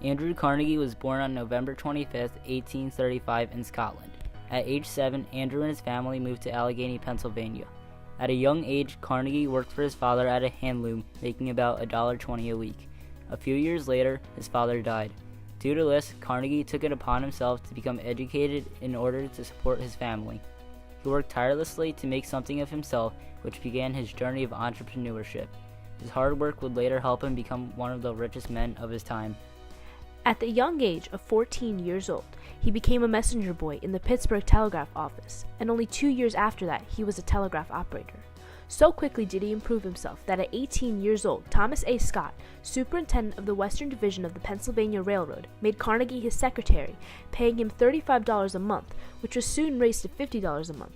Andrew Carnegie was born on November 25, 1835 in Scotland. At age 7, Andrew and his family moved to Allegheny, Pennsylvania. At a young age, Carnegie worked for his father at a hand loom, making about $1.20 a week. A few years later, his father died. Due to this, Carnegie took it upon himself to become educated in order to support his family. He worked tirelessly to make something of himself, which began his journey of entrepreneurship. His hard work would later help him become one of the richest men of his time. At the young age of 14 years old, he became a messenger boy in the Pittsburgh Telegraph office, and only 2 years after that, he was a telegraph operator. So quickly did he improve himself that at 18 years old, Thomas A. Scott, superintendent of the Western Division of the Pennsylvania Railroad, made Carnegie his secretary, paying him $35 a month, which was soon raised to $50 a month.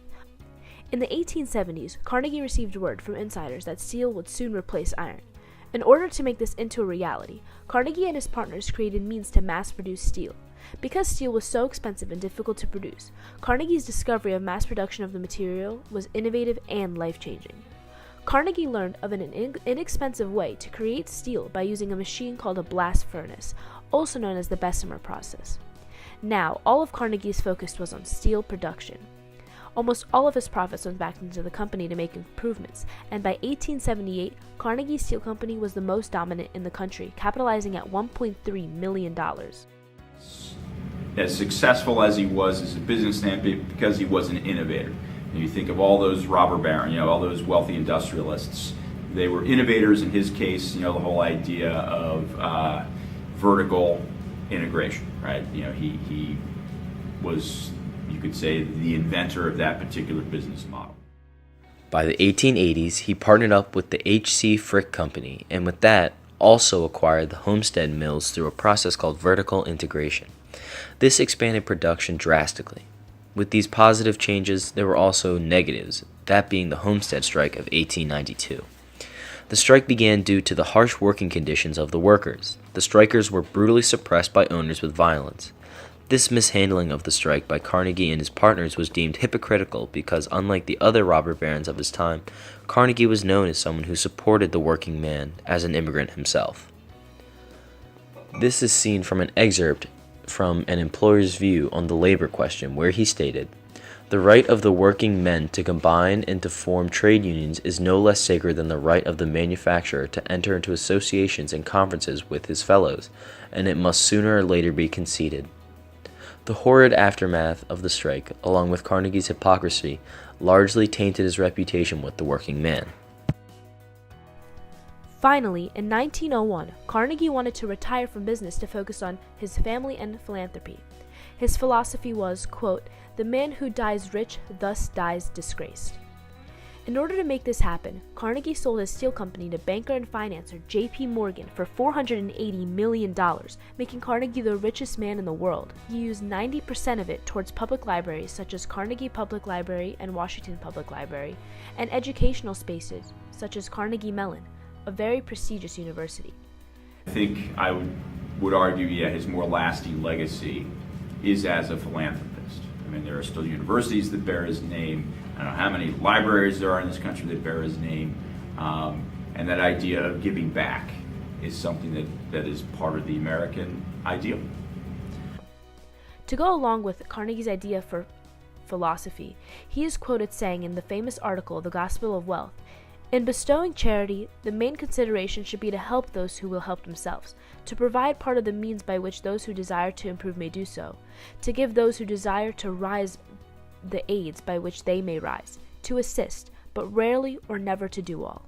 In the 1870s, Carnegie received word from insiders that steel would soon replace iron. In order to make this into a reality, Carnegie and his partners created means to mass-produce steel. Because steel was so expensive and difficult to produce, Carnegie's discovery of mass production of the material was innovative and life-changing. Carnegie learned of an inexpensive way to create steel by using a machine called a blast furnace, also known as the Bessemer process. Now, all of Carnegie's focus was on steel production. Almost all of his profits went back into the company to make improvements, and by 1878, Carnegie Steel Company was the most dominant in the country, capitalizing at $1.3 million. As successful as he was as a businessman because he was an innovator. And you think of all those robber barons, all those wealthy industrialists. They were innovators. In his case, the whole idea of vertical integration, right? He was, you could say, the inventor of that particular business model. By the 1880s, he partnered up with the H.C. Frick Company, and with that, also acquired the Homestead Mills through a process called vertical integration. This expanded production drastically. With these positive changes, there were also negatives, that being the Homestead Strike of 1892. The strike began due to the harsh working conditions of the workers. The strikers were brutally suppressed by owners with violence. This mishandling of the strike by Carnegie and his partners was deemed hypocritical because, unlike the other robber barons of his time, Carnegie was known as someone who supported the working man as an immigrant himself. This is seen from an excerpt from An Employer's View on the Labor Question, where he stated, "The right of the working men to combine and to form trade unions is no less sacred than the right of the manufacturer to enter into associations and conferences with his fellows, and it must sooner or later be conceded." The horrid aftermath of the strike, along with Carnegie's hypocrisy, largely tainted his reputation with the working man. Finally, in 1901, Carnegie wanted to retire from business to focus on his family and philanthropy. His philosophy was, quote, "The man who dies rich thus dies disgraced." In order to make this happen, Carnegie sold his steel company to banker and financier J.P. Morgan for $480 million, making Carnegie the richest man in the world. He used 90% of it towards public libraries such as Carnegie Public Library and Washington Public Library, and educational spaces such as Carnegie Mellon, a very prestigious university. I think I would argue, his more lasting legacy is as a philanthropist. I mean, there are still universities that bear his name. I don't know how many libraries there are in this country that bear his name. And that idea of giving back is something that is part of the American ideal. To go along with Carnegie's idea for philosophy, he is quoted saying in the famous article, The Gospel of Wealth, "In bestowing charity, the main consideration should be to help those who will help themselves, to provide part of the means by which those who desire to improve may do so, to give those who desire to rise the aids by which they may rise, to assist, but rarely or never to do all."